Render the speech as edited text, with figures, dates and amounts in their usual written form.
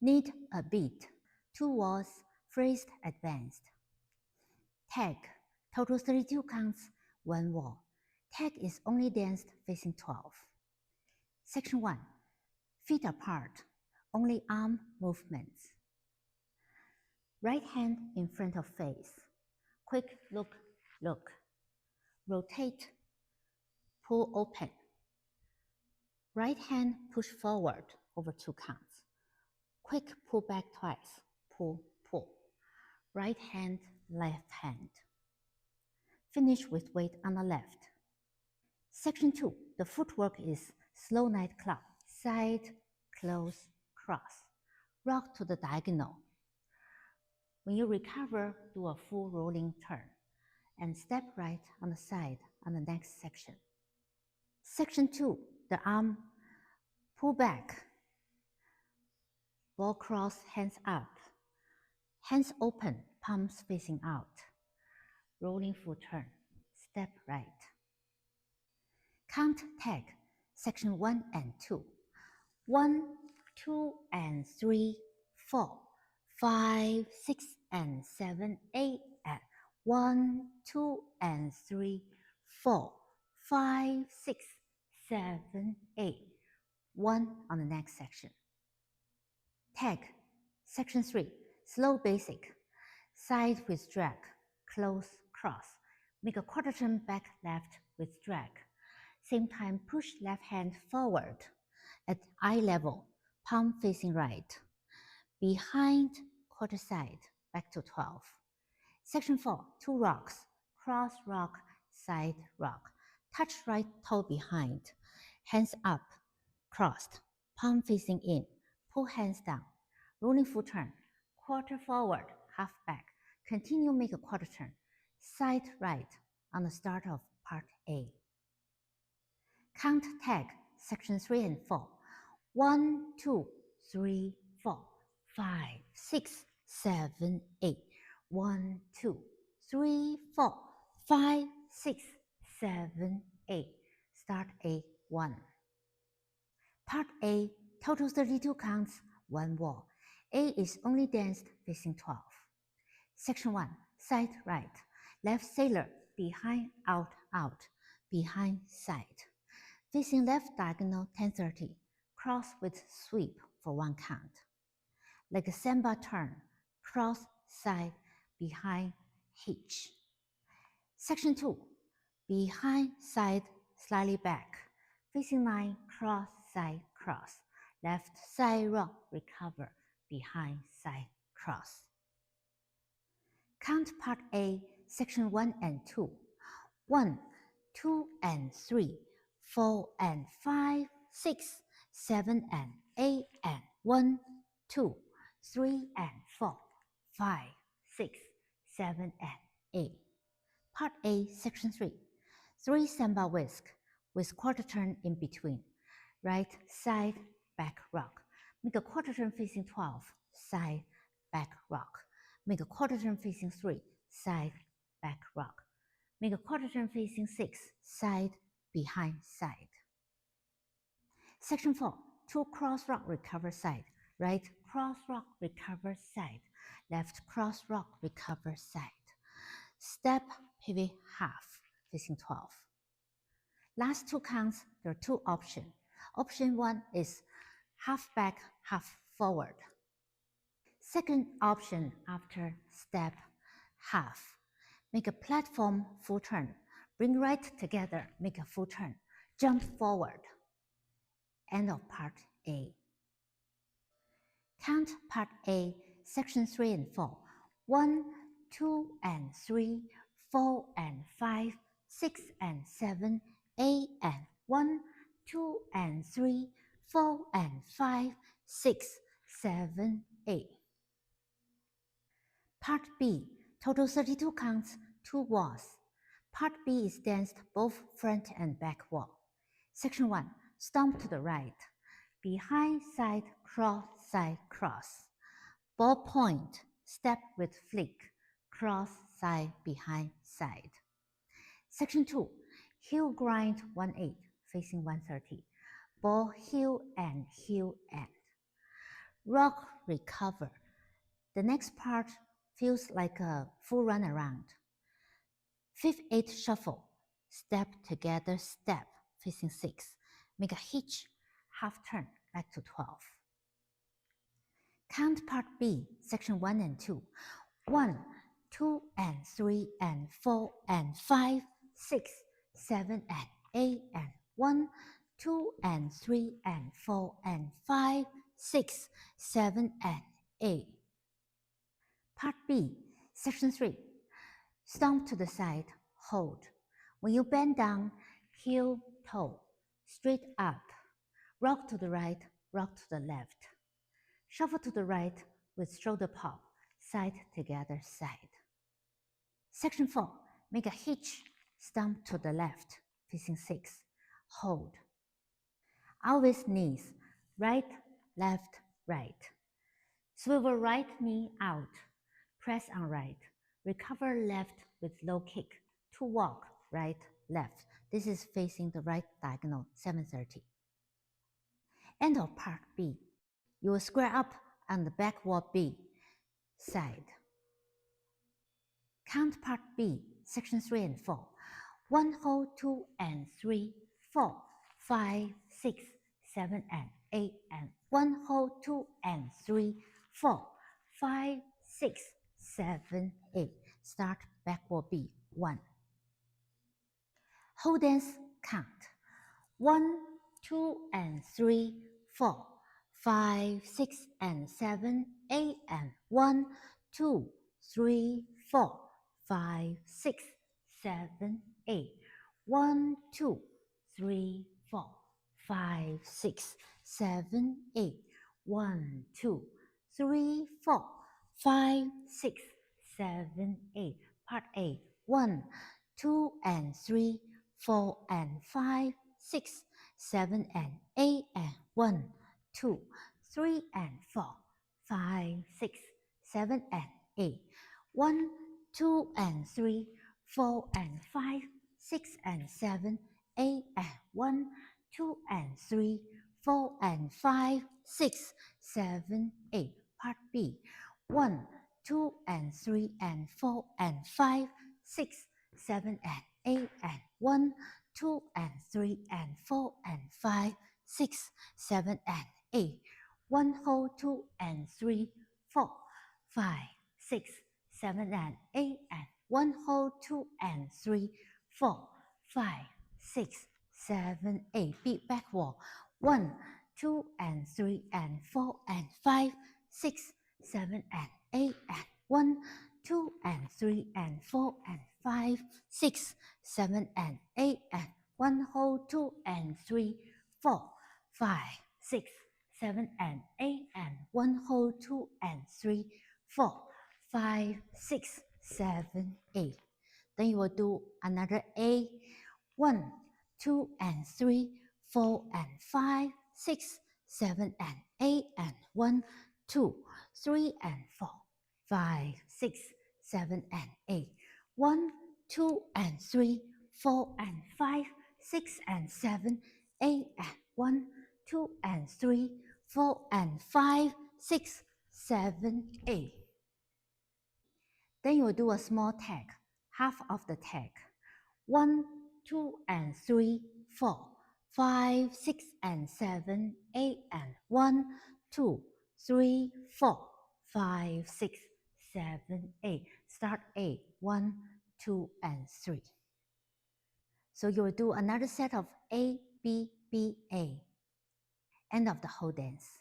Need a beat. 2 walls, phrased advanced. Tag, total 32 counts, 1 wall. Tag is only danced facing 12. Section 1. Feet apart, only arm movements. Right hand in front of face. Quick look, look. Rotate, pull open. Right hand push forward over 2 counts. Quick pull back twice, pull, pull. Right hand, left hand. Finish with weight on the left. Section 2. The footwork is slow nightclub. Side, close, cross. Rock to the diagonal. When you recover, do a full rolling turn. And step right on the side on the next section. Section 2. The arm, pull back. Ball cross, hands up. Hands open, palms facing out. Rolling full turn. Step right. Count tag, section 1 and 2. 1, 2, and 3, 4, 5, 6, and 7, 8, and 1, 2, and 3, 4, 5, 6, 7, 8. 1 on the next section. Tag, section 3, slow basic. Side with drag, close, cross. Make a quarter turn back left with drag. Same time, push left hand forward at eye level, palm facing right. Behind, quarter side, back to 12. Section 4, 2 rocks, cross rock, side rock. Touch right toe behind, hands up, crossed, palm facing in, pull hands down. Rolling full turn, quarter forward, half back. Continue make a quarter turn, side right on the start of part A. Count tag, section 3 and 4. 1, 2, 3, 4, 5, 6, 7, 8. 1, 2, 3, 4, 5, 6, 7, 8. Start A1. Part A, total 32 counts, 1 wall. A is only danced facing 12. Section 1, side right. Left sailor, behind, out, out. Behind, side. Facing left diagonal 1030, cross with sweep for 1 count. Like a samba turn, cross, side, behind, hitch. Section 2, behind, side, slightly back. Facing 9, cross, side, cross. Left side rock, recover, behind, side, cross. Count part A, section 1 and 2. 1, 2, and 3. 4 and 5, 6, 7 and 8, and 1, 2, 3 and 4, 5, 6, 7 and 8. Part A, section 3. 3 samba whisk with quarter turn in between. Right side, back rock. Make a quarter turn facing 12, side, back rock. Make a quarter turn facing 3, side, back rock. Make a quarter turn facing 6, side, behind, side. Section 4, 2 cross rock, recover side. Right cross rock, recover side. Left cross rock, recover side. Step, pivot, half, facing 12. Last 2 counts, there are 2 options. Option 1 is half back, half forward. Second option after step, half. Make a platform full turn. Bring right together, make a full turn. Jump forward. End of part A. Count part A, section 3 and 4. 1, 2, and 3, 4, and 5, 6, and 7, 8, and 1, 2, and 3, 4, and 5, 6, 7, 8. Part B, total 32 counts, 2 walls. Part B is danced both front and back wall. Section 1, stomp to the right. Behind, side, cross. Ball point, step with flick, cross, side, behind, side. Section 2, heel grind 1/8, facing 130. Ball heel and heel end. rock, recover. The next part feels like a full run around. 5/8 shuffle, step together, step, facing 6. Make a hitch, half turn, back to 12. Count part B, section 1 and 2. 1, 2, and 3, and 4, and 5, 6, 7, and 8, and 1, 2, and 3, and 4, and 5, 6, 7, and 8. Part B, section 3. Stomp to the side, hold. When you bend down, heel, toe, straight up. Rock to the right, rock to the left. Shuffle to the right with shoulder pop, side together, side. Section 4. Make a hitch, stomp to the left, facing 6. Hold. Always knees, right, left, right. Swivel right knee out, press on right. Recover left with low kick. To walk, right, left. This is facing the right diagonal, 730. End of part B. You will square up on the back wall B, side. Count part B, section 3 and 4. 1, hold, 2, and 3, 4, 5, 6, 7, and 8, and 1, hold, 2, and 3, 4, 5, 6, 7, 8. Start back wall B, 1. Hold dance count. 1, 2, and 3, 4, 5, 6, and 7, 8, and 1, 2, 3, 4, 5, 6, 7, 8. 1, 2, 3, 4, 5, 6, 7, 8. 1, 2, 3, 4, 5, 6, 7, 8. Part A. 1, 2, and 3, 4, and 5, 6, 7, and 8, and 1, 2, 3, and 4, 5, 6, 7, and 8. 1, 2, and 3, 4, and 5, 6, and 7, 8, and 1, 2, and 3, 4, and 5, 6, 7, 8. Part B. 1, 2, and 3, and 4, and 5, 6, 7, and 8, and 1, 2, and 3, and 4, and 5, 6, 7, and 8. 1, hold, 2, and 3, 4, 5, 6, 7, and 8, and 1, hold, 2, and 3, 4, 5, 6, 7, 8. Beat back wall. 1, 2, and 3, and 4, and 5, 6, 7, and 8, and 1, 2, and 3, and 4, and 5, 6, 7, and 8, and 1, hold, 2, and 3, 4, 5, 6, 7, and 8, and 1, hold, 2, and 3, 4, 5, 6, 7, 8. Then you will do another A. 1, 2, and 3, 4, and 5, 6, 7, and 8, and 1, 2, 3, and 4, 5, 6, 7, and 8. 1, 2, and 3, 4, and 5, 6, and 7, 8, and 1, 2, and 3, 4, and 5, 6, 7, 8. Then you will do a small tag, half of the tag. 1, 2, and 3, 4, 5, 6, and 7, 8, and 1, 2, 3, 4, 5, 6, 7, 8. Start A, 1, 2, and 3. So you will do another set of A, B, B, A. End of the whole dance.